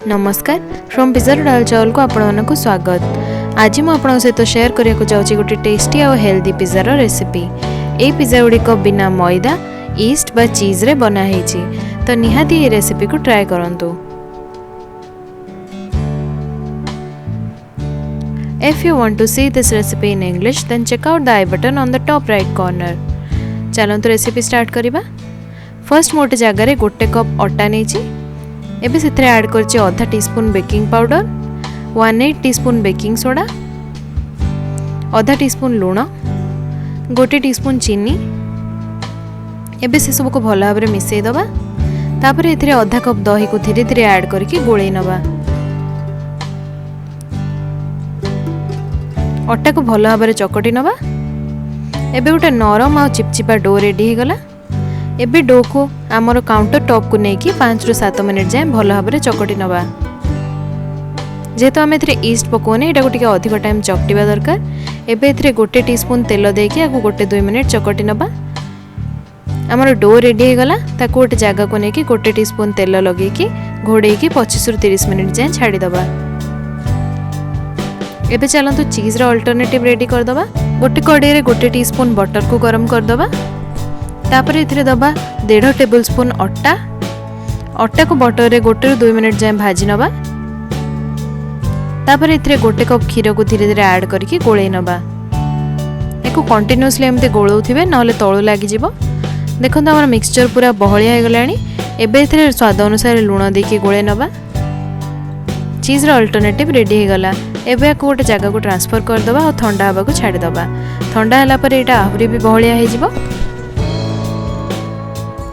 नमस्कार from pizza to दाल चावल को आपको स्वागत। आज मुझे सहित शेयर करने को गोटे टेस्टी और हेल्दी पिज्जार रेसिपी। ये पिज्जा गुड़िक बिना मैदा यीस्ट बा चीज रे बनाई तो निहाती ये रेसिपी को ट्राई करंतु। If you want to see this recipe in English, then check out the I button on the top right corner. चलो तो रेसिपी स्टार्ट करिबा। फर्स्ट मोटे जगार गोटे कप अटा नहीं एबे से ऐड करछि आधा teaspoon baking powder, 1/8 teaspoon baking soda, आधा टीस्पून लूण, गोटे टीस्पून चीनी। एबे से सब को भल भाव में मिसई दबा। तापर एथिरे आधा कप दही को धीरे धीरे ऐड करके गोळेई नबा। अटा को भल भाव में चकटी नबा। एबे गोटे नरम आ चिपचिपा डो रेडी हो गला। एबे डो को आमर काउंटर टॉप को लेकिन 5 ରୁ 7 मिनिट जाए भल भाव में चकटी नबा। जेहेतु आम ईस्ट पकोने यहाँ को अधिक टाइम चकटिबा दरकार। एबे एथिरे गोटे टीस्पून तेल देके आको गोटे 2 मिनिट चकटी नबा। आमर डो रेडी हो गला। ताको गोटे जगह को लेकिन गोटे टीस्पून तेल लगे घोड़े 25 ରୁ 30 मिनिट जाए छाड़ी दबा। एबे चलतु चीज रा अल्टरनेटिव रेडी कर दबा। गोटे कड़ाई रे गोटे टीस्पून बटर को गरम कर दबा। तापर इथिरे दबा 1.5 टेबल स्पून अट्टा। अट्टा को बटर रे गोटे 2 मिनिट जाए भाजी नबा। तापर इथिरे गोटे कप क्षीर को धीरे धीरे ऐड करके गोळेई नबा। एको कंटिन्यूअसली एमते गोळौथिबे नहले तळु लागि जिवो। देखंतु हमर मिक्सचर पूरा बहलिया हो गलानी। एबे इथिरे स्वाद अनुसार लूण देके गोळे नबा। चीज रा अल्टरनेटिव रेडी हो गला। एबे को गोटे जगह को ट्रांसफर कर दबा और ठंडा हवा को छाड़ी दबा। ठंडा हला पर एटा आहुरी भी बहलिया हो जिवो।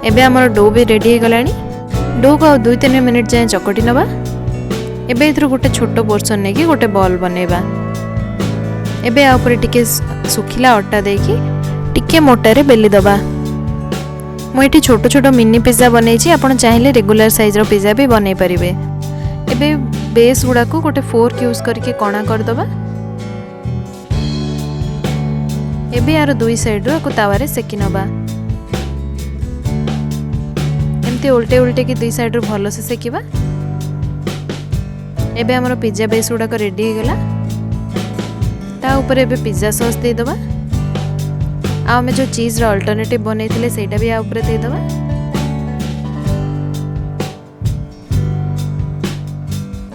एबे हमर डो भी रेडी हो गलानी। डो को 2-3 मिनिट जाए चकटी नबा। एबे इथरो गोटे छोट पोर्शन ने कि गोटे बॉल बनेबा। एबे आ ऊपर टिके सुखिला अट्टा देकी टिके मोटा रे बेली दबा। मो एठी छोट छोट मिनी पिज्जा बनै छी। आपण चाहिले रेगुलर साइज रो पिज्जा भी बनै परिबे। एबे बेस गुडा को गोटे फोर्क यूज करके कणा कर दबा। एबे यार दुई साइड रो को तावा रे सेकी नबा। एमती उल्टे उल्टे की दुई साइड रो भलो से सेकिबा। एबे हमरो पिज्जा बेस गुडा को रेडी हो गला। ता ऊपर एबे पिज्जा सॉस दे दबा। आ हमें जो चीज रो अल्टरनेटिव बनैथिले सेटा भी आ ऊपर दे दबा।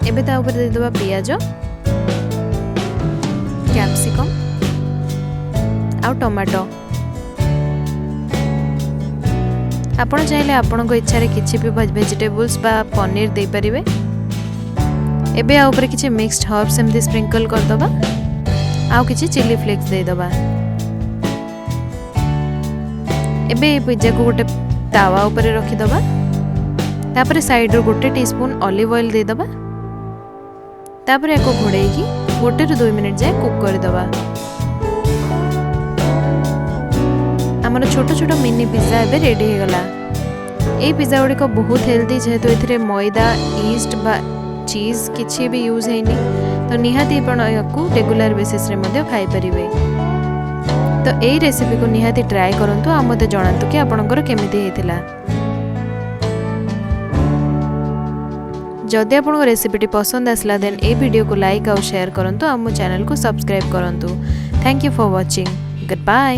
एबे ता ऊपर दे दबा पियाज, कैप्सिकम आ टमाटो। आपण चाहिले आपण को इच्छा रे किछि भी वेजिटेबल्स बा पनीर दे परिबे। एबे आ ऊपर किछि मिक्स्ड हर्ब्स एमदी स्प्रिंकल कर दबा। आ किछि चिली फ्लेक्स दे दबा। एबे ए पिज्जा को गोटे तावा ऊपर रखि दबा। तापर साइड रो गोटे टीस्पून ऑलिव ऑयल दे दबा। तापर एको घोड़े की गोटे 2 मिनिट जाए कुक कर दबा। आमर छोट छोट मिनी पिज्जा एबे रेडी हो गला। ए पिज्जा गुड़िक बहुत हेल्दी जेहेतु एथिरे मैदा यीस्ट बा चीज किछि भी यूज हैनी तो निहाती आपण याकू रेगुलर बेसिस रे मध्ये खाई परिबे। तो ए रेसिपी को निहाती ट्राई करंतु आ मते जणांतु कि आपनकर केमिति हेतिला। जदि आपको रेसिपीटी पसंद आसला देन ए वीडियो को लाइक और शेयर करंतु। आ मो चैनल को सब्सक्राइब करंतु। Thank you for watching. Good bye.